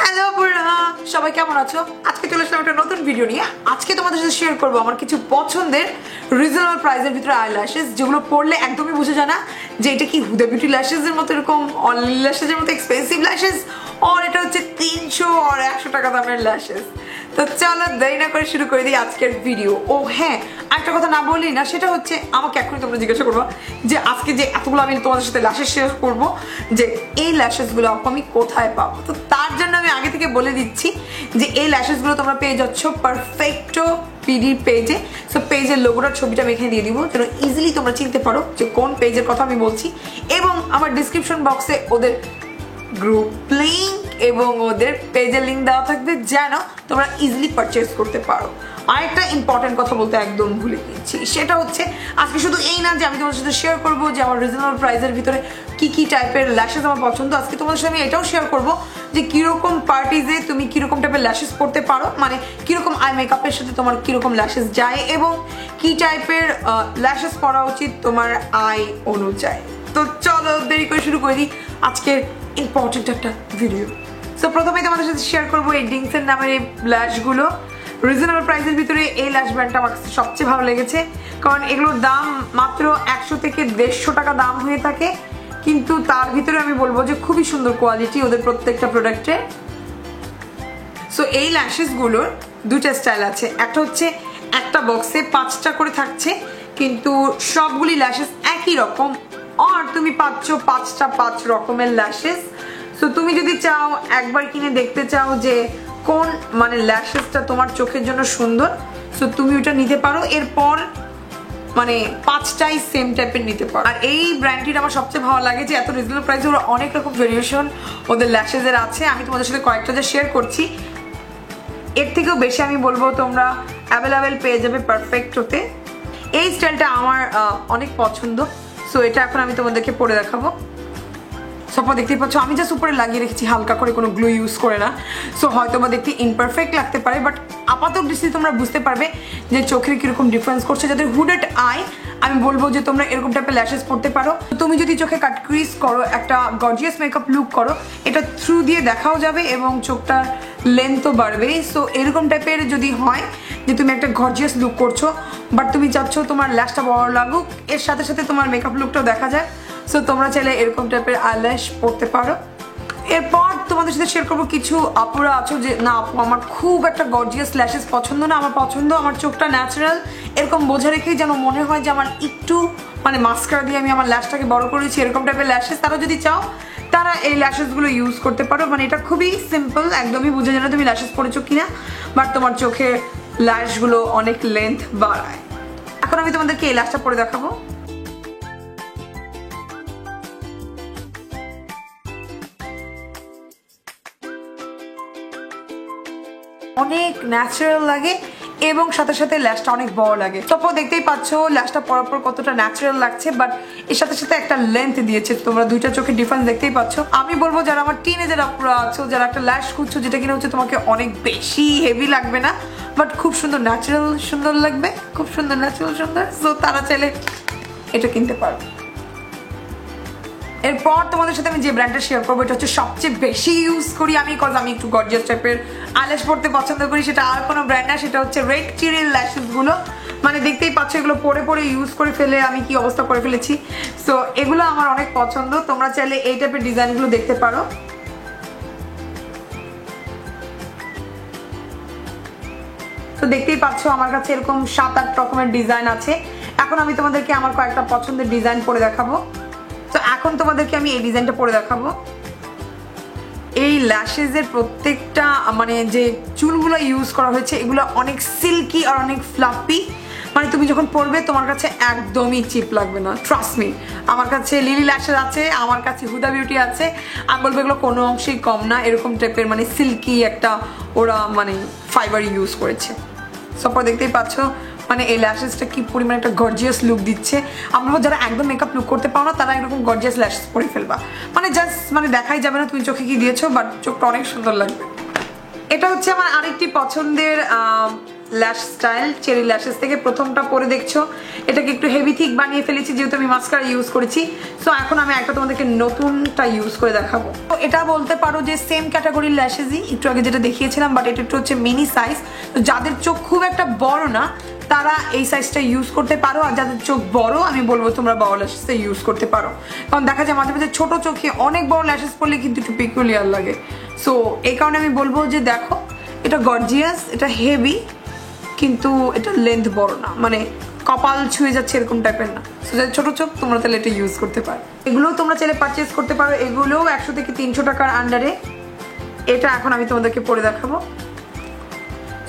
Hello বন্ধুরা, সবাই কেমন আছো? আজকে চলে আসলাম একটা নতুন ভিডিও নিয়ে। আজকে তোমাদের সাথে শেয়ার করবো আমার কিছু পছন্দের রিজনেবল প্রাইসের ভিতরে আইল্যাশেস, যেগুলো পড়লে একদমই বোঝা যায় না যে এটা কি হুদা বিউটি ল্যাশেসের মতো এরকম অনলাইন ল্যাশেসের মতো এক্সপেন্সিভ ল্যাশেস, আর এটা হচ্ছে 300 আর 100 টাকা দামের ল্যাশেস। তো চলো দেরি না করে শুরু করে দিই আজকের ভিডিও। ও হ্যাঁ, একটা কথা না বললি না, সেটা হচ্ছে আমাকে এখনই তোমরা জিজ্ঞাসা করবো যে আজকে যে এতগুলো আমি তোমাদের সাথে ল্যাশেস শেয়ার করবো, যে এই ল্যাশেসগুলো আমি কোথায় পাবো। তো তার জন্য আমি আগে থেকে বলে দিচ্ছি যে এই ল্যাশেসগুলো তোমরা পেয়ে যাচ্ছ পারফেক্টো পিডির পেজে। সো পেজের লোগোটার ছবিটা আমি এখানে দিয়ে দিব যেন ইজিলি তোমরা চিনতে পারো যে কোন পেজের কথা আমি বলছি, এবং আমার ডিসক্রিপশন বক্সে ওদের গ্রুপ লিঙ্ক এবং ওদের পেজের লিঙ্ক দেওয়া থাকবে যেন তোমরা ইজিলি পারচেজ করতে পারো। আরেকটা ইম্পর্টেন্ট কথা বলতে একদম ভুলে গিয়েছি, সেটা হচ্ছে আজকে শুধু এই না যে আমি তোমাদের সাথে শেয়ার করবো যে আমার রিজনেবল প্রাইসের ভিতরে কি কি টাইপের ল্যাশেস আমার পছন্দ। আজকে তোমাদের সাথে আমি এটাও শেয়ার করবো যে কিরকম পার্টিজে তুমি কিরকম টাইপের ল্যাশেস পড়তে পারো, মানে কিরকম আই মেকআপের সাথে তোমার কিরকম ল্যাশেস যায় এবং কি টাইপের ল্যাশেস পরা উচিত তোমার আই অনুযায়ী। তো চলো দেরি করে শুরু করে দিই আজকের ইম্পর্টেন্ট একটা ভিডিও। সো প্রথমেই তোমাদের সাথে শেয়ার করবো এই ডিংসের নামের এই ল্যাশগুলো। রিজনেবল প্রাইসের ভিতরে এই ল্যাশ ব্র্যান্ডটা আমার সবচেয়ে ভালো লেগেছে, কারণ এগুলোর দাম মাত্র 100 থেকে 150 টাকা দাম হয়ে থাকে, কিন্তু তার ভিতরে আমি বলবো যে খুবই সুন্দর কোয়ালিটি ওদের প্রত্যেকটা প্রোডাক্টে। সো এই ল্যাশেসগুলোর দুটা স্টাইল আছে, একটা হচ্ছে একটা বক্সে 5টা করে থাকছে কিন্তু সবগুলি ল্যাশেস একই রকম, আর তুমি পাচ্ছ 5টা 5 রকমের ল্যাশেস। সো তুমি যদি চাও একবার কিনে দেখতে চাও যে কোন মানে ল্যাশেসটা তোমার চোখের জন্য সুন্দর, সো তুমি ওটা নিতে পারো। এরপর মানে 5টাই সেম টাইপের নিতে পারো। আর এই ব্র্যান্ডটির আমার সবচেয়ে ভালো লাগে যে এত রিজনেবল প্রাইসে ওরা অনেক রকম ভেরিয়েশন ওদের ল্যাশেসের আছে। আমি তোমাদের সাথে কয়েকটা যে শেয়ার করছি, এর থেকেও বেশি আমি বলবো তোমরা অ্যাভেলেবেল পেয়ে যাবে পারফেক্টোতে। এই স্টাইলটা আমার অনেক পছন্দ। সো এটা এখন আমি তোমাদেরকে পরে দেখাবো। সব দেখতেই পাচ্ছ আমি জাস্ট উপরে লাগিয়ে রেখেছি হালকা করে, কোনো গ্লু ইউজ করে না। সো হয়তো বা দেখতে ইমপারফেক্ট লাগতে পারে, বাট আপাতত দৃষ্টি তোমরা বুঝতে পারবে যে চোখের কিরকম ডিফারেন্স করছে। যাদের হুডেড আই আমি বলবো যে তোমরা এরকম টাইপের ল্যাশেস পড়তে পারো। তুমি যদি চোখে কাট ক্রিজ করো, একটা গর্জিয়াস মেকআপ লুক করো, এটা থ্রু দিয়ে দেখাও যাবে এবং চোখটার লেন্থও বাড়বে। সো এরকম টাইপের যদি হয় যে তুমি একটা গর্জিয়াস লুক করছো বাট তুমি চাচ্ছ তোমার ল্যাশটা বড় লাগুক, এর সাথে সাথে তোমার মেকআপ লুকটাও দেখা যায়, সো তোমরা চাইলে এরকম টাইপের আইল্যাশ পড়তে পারো। এরপর তোমাদের সাথে শেয়ার করবো কিছু আপুরা আছো যে না আপু আমার খুব একটা গর্জিয়াস ল্যাশেস পছন্দ না, আমার পছন্দ আমার চোখটা ন্যাচারাল, এরকম বোঝা রেখেই যেন মনে হয় যে আমার একটু মানে মাস্কারা দিয়ে আমি আমার ল্যাশটাকে বড় করেছি, এরকম টাইপের ল্যাশেস তারা যদি চাও তারা এই ল্যাশেসগুলো ইউজ করতে পারো। মানে এটা খুবই সিম্পল, একদমই বোঝা যায় না তুমি ল্যাশেস পরেছো কিনা, বাট তোমার চোখের ল্যাশগুলো অনেক লেন্থ বাড়ায়। এখন আমি তোমাদেরকে এই ল্যাশটা পরে দেখাবো। অনেক ন্যাচারাল লাগে এবং সাথে সাথে ল্যাশটা অনেক বড় লাগে। তারপর দেখতেই পাচ্ছ ল্যাশটা পরার পর কতটা ন্যাচারাল লাগছে, বাট এর সাথে সাথে একটা লেন্থ দিয়েছে, তোমরা দুইটা চোখের ডিফারেন্স দেখতেই পাচ্ছ। আমি বলবো যারা আমার টিনেজার আপুরা আছো, যারা একটা ল্যাশ খুঁজছো যেটা কিনা হচ্ছে তোমাকে অনেক বেশি হেভি লাগবে না বাট খুব সুন্দর ন্যাচারাল সুন্দর লাগবে, খুব সুন্দর ন্যাচারাল সুন্দর, সো তারা চাইলে এটা কিনতে পারবে। এরপর তোমাদের সাথে আমি যে ব্র্যান্ডটা শেয়ার করবো এটা হচ্ছে সবচেয়ে বেশি ইউজ করি আমি, বিকজ আমি একটু গর্জিয়াস টাইপের আইল্যাশ পড়তে পছন্দ করি। সেটা আর কোনো ব্র্যান্ড না, সেটা হচ্ছে রেড চিরির ল্যাশেসগুলো। মানে দেখতেই পাচ্ছ এগুলো পরে পরে ইউজ করে ফেলে আমি কি অবস্থা করে ফেলেছি। সো এগুলো আমার অনেক পছন্দ, তোমরা চাইলে এই টাইপের ডিজাইনগুলো দেখতে পারো। তো দেখতেই পাচ্ছ আমার কাছে এরকম 7-8 রকমের ডিজাইন আছে। এখন আমি তোমাদেরকে আমার কয়েকটা পছন্দের ডিজাইন পরে দেখাবো। তো এখন তোমাদেরকে আমি এই ডিজাইনটা পরে দেখাবো। এই ল্যাশেসের প্রত্যেকটা মানে যে চুলগুলো ইউজ করা হয়েছে এগুলো অনেক সিল্কি আর অনেক ফ্লাফি, মানে তুমি যখন পরবে তোমার কাছে একদমই চিপ লাগবে না, ট্রাস্ট মি। আমার কাছে লিলি ল্যাশেস আছে, আমার কাছে হুদা বিউটি আছে, আমি বলবো এগুলো কোনো অংশেই কম না, এরকম টাইপের মানে সিল্কি একটা ওরা মানে ফাইবার ইউজ করেছে। সব দেখতেই পাচ্ছ মানে এই ল্যাশেসটা কি পরিমাণ একটা গর্জিয়াস লুক দিচ্ছে। আমরা যারা একদম মেকআপ লুক করতে পারো না তারা এরকম গর্জিয়াস ল্যাশেস পরে ফেলবা, মানে জাস্ট মানে দেখাই যাবে না তুমি চোখে কি দিয়েছো, বাট চোখটা অনেক সুন্দর লাগবে। এটা হচ্ছে আমার আরেকটি পছন্দের ল্যাশ স্টাইল চেরি ল্যাশেস থেকে প্রথমটা পরে দেখছো, এটাকে একটু হেভি থিক বানিয়ে ফেলেছি যেহেতু আমি মাস্কারা ইউজ করেছি। সো এখন আমি একটা তোমাদেরকে নতুনটা ইউজ করে দেখাবো। তো এটা বলতে পারো যে সেম ক্যাটাগরির ল্যাশেসই, একটু আগে যেটা দেখিয়েছিলাম, বাট এটা একটু হচ্ছে মিনি সাইজ। তো যাদের চোখ খুব একটা বড় না তারা এই সাইজটা ইউজ করতে পারো, আর যাদের চোখ বড় আমি বলবো তোমরা বড় ল্যাশেসটা ইউজ করতে পারো। কারণ দেখা যায় মাঝে মাঝে ছোট চোখে অনেক বড় ল্যাশেস পরলে কিন্তু একটু পেকুলিয়ার লাগে। সো এই কারণে আমি বলবো যে দেখো এটা গর্জিয়াস, এটা হেভি, কিন্তু এটা লেন্থ বড় না, মানে কপাল ছুঁয়ে যাচ্ছে এরকম টাইপের না। সো যাদের ছোট চোখ তোমরা তাহলে এটা ইউজ করতে পারো। এগুলোও তোমরা চাইলে পারচেস করতে পারো, এগুলোও 100 থেকে 300 টাকার আন্ডারে। এটা এখন আমি তোমাদেরকে পরে দেখাবো।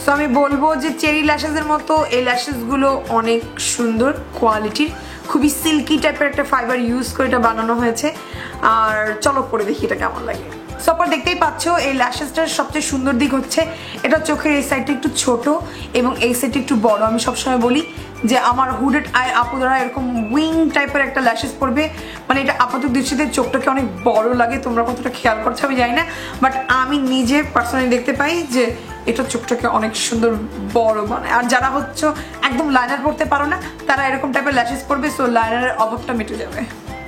সো আমি বলবো যে চেরি ল্যাশেসের মতো এই ল্যাশেসগুলো অনেক সুন্দর কোয়ালিটির, খুবই সিল্কি টাইপের একটা ফাইবার ইউজ করে এটা বানানো হয়েছে। আর চলো পরে দেখি এটা কেমন লাগে। সবার দেখতেই পাচ্ছ এই ল্যাশেসটার সবচেয়ে সুন্দর দিক হচ্ছে এটা চোখের এই সাইডটা একটু ছোট এবং এই সাইডটা একটু বড়। আমি সবসময় বলি যে আমার হুডেড আই আপুরা এরকম উইং টাইপের একটা ল্যাশেস পরবে, মানে এটা আপাতত দৃষ্টিতে চোখটাকে অনেক বড় লাগে, তোমরা কতটা খেয়াল করছো আমি জানি না, বাট আমি নিজে পার্সোনালি দেখতে পাই যে এটা চোখটাকে অনেক সুন্দর বড় বানায়। আর যারা হচ্ছে একদম লাইনার পরতে পারো না তারা এরকম টাইপের ল্যাশেস পরবে, সো লাইনারের অভাবটা মিটে যাবে।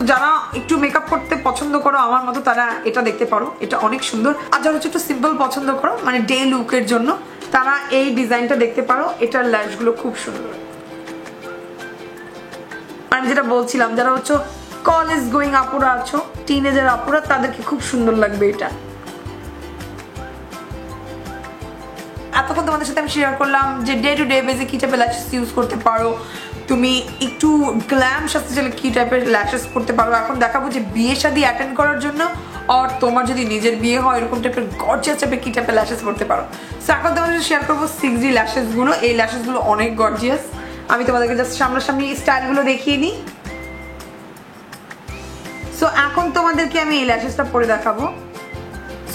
যারা একটু মেকআপ করতে পছন্দ করো আমার মতো তারা এটা দেখতে পারো, এটা অনেক সুন্দর। আর যারা হচ্ছে একটু সিম্পল পছন্দ করো মানে ডে লুকের জন্য তারা এই ডিজাইনটা দেখতে পারো, এটার ল্যাশগুলো খুব সুন্দর। আমি যেটা বলছিলাম যারা হচ্ছে কলেজ গোয়িং আপুরা আছো, টিনেজার আপুরা, তাদেরকে খুব সুন্দর লাগবে এটা। এতক্ষণ তোমাদের সাথে আমি শেয়ার করলাম যে ডে টু ডে বেসে কি টাইপের ল্যাশেস ইউজ করতে পারো, তুমি একটু গ্ল্যাম সাজতে চাইলে কি টাইপের ল্যাশেস করতে পারো। এখন দেখাবো যে বিয়ে শাদী অ্যাটেন্ড করার জন্য আর তোমার যদি নিজের বিয়ে হয় এরকম টাইপের গর্জিয়াস টাইপের কি টাইপের ল্যাশেস করতে পারো। সো এখন তোমাদের শেয়ার করবো 6D ল্যাশেসগুলো। এই ল্যাশেসগুলো অনেক গর্জিয়াস, আমি তোমাদেরকে জাস্ট সামনাসামনি স্টাইলগুলো দেখিয়ে নিই। সো এখন তোমাদেরকে আমি এই ল্যাশেসটা পরে দেখাবো।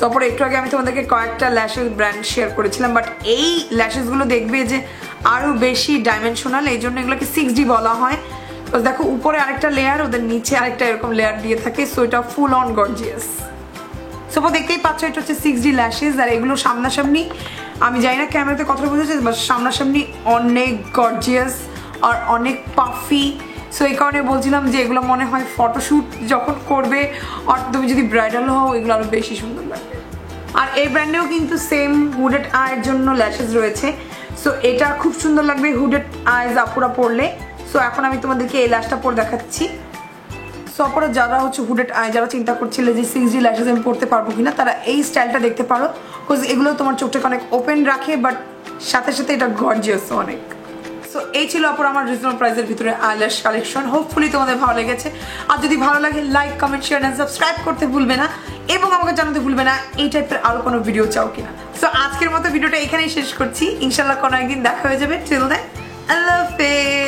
তারপরে একটু আগে আমি তোমাদেরকে কয়েকটা ল্যাশেস ব্র্যান্ড শেয়ার করেছিলাম, বাট এই ল্যাশেসগুলো দেখবে যে আরো বেশি ডাইমেনশনাল, এই জন্য এগুলোকে 6D বলা হয়। তো দেখো উপরে আরেকটা লেয়ার, ওদের নিচে আরেকটা এরকম লেয়ার দিয়ে থাকে, সো এটা ফুল অন গর্জিয়াস। সো দেখতেই পাচ্ছ এটা হচ্ছে 6D ল্যাশেস, আর এগুলো সামনাসামনি আমি জানি না ক্যামেরাতে কথা বুঝেছে, বাট সামনাসামনি অনেক গর্জিয়াস আর অনেক পাফি। সো এই কারণে বলছিলাম যে এগুলো মনে হয় ফটোশ্যুট যখন করবে আর তুমি যদি ব্রাইডাল হও এগুলো আরো বেশি সুন্দর লাগবে। আর এই ব্র্যান্ডেও কিন্তু সেম হুডেড আইয়ের জন্য ল্যাশেস রয়েছে, সো এটা খুব সুন্দর লাগবে হুডেড আইজ আপুরা পরলে। সো এখন আমি তোমাদেরকে এই ল্যাশটা পরে দেখাচ্ছি। সো অপরা যারা হচ্ছে হুডেড আই, যারা চিন্তা করছিলে যে 6D ল্যাশেস আমি পরতে পারবো কিনা, তারা এই স্টাইলটা দেখতে পারো, বিকজ এগুলো তোমার চোখটাকে অনেক ওপেন রাখে, বাট সাথে সাথে এটা গর্জিয়াস অনেক। সো এই ছিল অপর আমার রিজনেবল প্রাইসের ভিতরে আইল্যাশ কালেকশন। হোপফুলি তোমাদের ভালো লেগেছে, আর যদি ভালো লাগে like comment share and subscribe করতে ভুলবে না, এবং আমাকে জানাতে ভুলবে না এই টাইপের আরো কোনো ভিডিও চাও কিনা। সো আজকের মতো ভিডিওটা এখানেই শেষ করছি, ইনশাল্লাহ কোনো একদিন দেখা হয়ে যাবে। টিল দেন আল্লাহ হাফেজ।